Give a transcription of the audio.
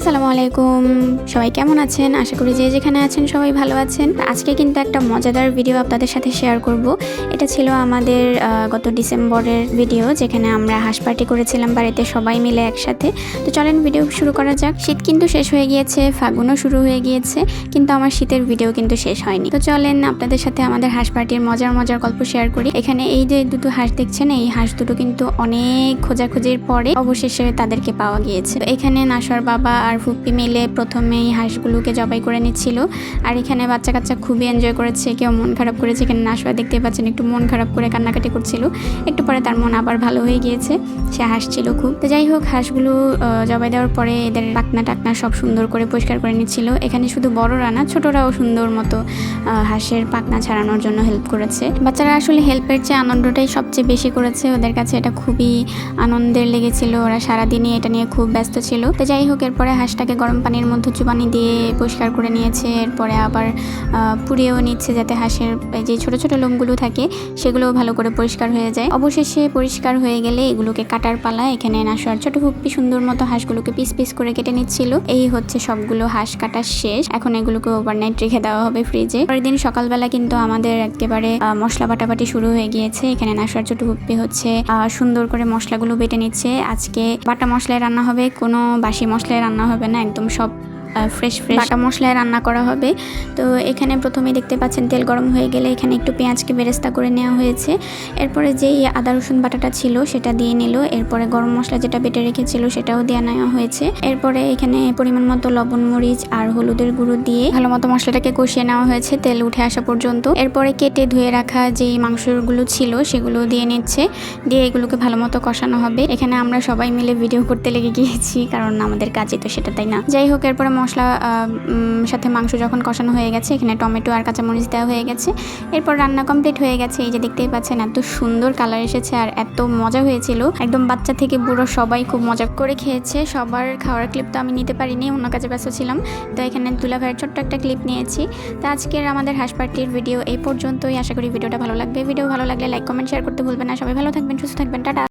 আসসালামু আলাইকুম, সবাই কেমন আছেন? আশা করি যে যেখানে আছেন সবাই ভালো আছেন। আজকে কিন্তু একটা মজাদার ভিডিও আপনাদের সাথে শেয়ার করব। এটা ছিল আমাদের গত ডিসেম্বরের ভিডিও, যেখানে আমরা হাঁস পার্টি করেছিলাম বাড়িতে সবাই মিলে একসাথে। তো চলেন ভিডিও শুরু করা যাক। শীত কিন্তু শেষ হয়ে গিয়েছে, ফাগুনও শুরু হয়ে গিয়েছে, কিন্তু আমার শীতের ভিডিও কিন্তু শেষ হয়নি। তো চলেন আপনাদের সাথে আমাদের হাঁস পার্টির মজার মজার গল্প শেয়ার করি। এখানে এই যে দুটো হাঁস দেখছেন, এই হাঁস দুটো কিন্তু অনেক খোঁজাখুঁজির পরে অবশেষে তাদেরকে পাওয়া গিয়েছে। তো এখানে নাশোয়ার বাবা আর ফুপ্পি মিলে প্রথমেই হাঁসগুলোকে জবাই করে নিচ্ছিল। আর এখানে বাচ্চা কাচ্চা খুবই এনজয় করেছে, কেউ মন খারাপ করেছে। এখানে নাশোয়া দেখতে পাচ্ছেন একটু মন খারাপ করে কান্নাকাটি করছিল, একটু পরে তার মন আবার ভালো হয়ে গিয়েছে, সে হাসছিল খুব। তো যাই হোক, হাঁসগুলো জবাই দেওয়ার পরে এদের পাখনা টাকনা সব সুন্দর করে পরিষ্কার করে নিচ্ছিল। এখানে শুধু বড়রা না, ছোটরাও সুন্দর মতো হাঁসের পাখনা ছাড়ানোর জন্য হেল্প করেছে। বাচ্চারা আসলে হেল্পের চেয়ে আনন্দটাই সবচেয়ে বেশি করেছে, ওদের কাছে এটা খুবই আনন্দের লেগেছিল। ওরা সারাদিনই এটা নিয়ে খুব ব্যস্ত ছিল। তো যাই হোক, এরপরে হাঁসটাকে গরম পানির মধ্যে চুবানি দিয়ে পরিষ্কার করে নিয়েছে। এরপরে আবার পুড়িয়েও নিচ্ছে, যাতে হাঁসের যে ছোট ছোট লোমগুলো থাকে সেগুলোও ভালো করে পরিষ্কার হয়ে যায়। অবশেষে পরিষ্কার হয়ে গেলে এগুলোকে কাটার পালা। এখানে নাশোয়ার ছোট ফুপ্পি সুন্দর মতো হাঁসগুলোকে পিস পিস করে কেটে নিচ্ছিল। এই হচ্ছে সবগুলো হাঁস কাটা শেষ। এখন এগুলোকে ওভারনাইট রেখে দেওয়া হবে ফ্রিজে। পরের দিন সকালবেলা কিন্তু আমাদের একেবারে মশলা বাটাবাটি শুরু হয়ে গিয়েছে। এখানে নাশোয়ার ছোট ফুপ্পি হচ্ছে সুন্দর করে মশলাগুলো বেটে নিচ্ছে। আজকে বাটা মশলায় রান্না হবে, কোনো বাসি মশলায় রান্না হবে না, একদম সব ফ্রেশ বাটা মশলায় রান্না করা হবে। তো এখানে প্রথমেই দেখতে পাচ্ছেন তেল গরম হয়ে গেলে এখানে একটু পেঁয়াজকে বেরেস্তা করে নেওয়া হয়েছে। এরপরে যেই আদা রসুন বাটাটা ছিল সেটা দিয়ে নিল। এরপরে গরম মশলা যেটা বেটে রেখেছিল সেটাও দিয়ে নেওয়া হয়েছে। এরপরে এখানে পরিমাণ মতো লবণ, মরিচ আর হলুদের গুঁড়ো দিয়ে ভালো মতো মশলাটাকে কষিয়ে নেওয়া হয়েছে তেল উঠে আসা পর্যন্ত। এরপরে কেটে ধুয়ে রাখা যেই মাংসগুলো ছিল সেগুলো দিয়ে নিচ্ছে, দিয়ে এগুলোকে ভালো মতো কষানো হবে। এখানে আমরা সবাই মিলে ভিডিও করতে লেগে গিয়েছি, কারণ আমাদের কাজই তো সেটা, তাই না? যাই হোক, এরপরে মশলা সাথে মাংস যখন কষানো হয়ে গেছে, এখানে টমেটো আর কাঁচামরিচ দেওয়া হয়ে গেছে। এরপর রান্না কমপ্লিট হয়ে গেছে। এই যে দেখতেই পাচ্ছেন এত সুন্দর কালার এসেছে আর এত মজা হয়েছিল। একদম বাচ্চা থেকে বুড়ো সবাই খুব মজা করে খেয়েছে। সবার খাওয়ার ক্লিপ তো আমি নিতে পারিনি, অন্য কাজে ব্যস্ত ছিলাম। তো এখানে দুলা ভাইয়ের ছোট্ট একটা ক্লিপ নিয়েছি। তো আজকের আমাদের হাঁস পার্টির ভিডিও এই পর্যন্তই। আশা করি ভিডিওটা ভালো লাগবে। ভিডিও ভালো লাগলে লাইক, কমেন্ট, শেয়ার করতে ভুলবেন না। সবাই ভালো থাকবেন, সুস্থ থাকবেন, টাটা।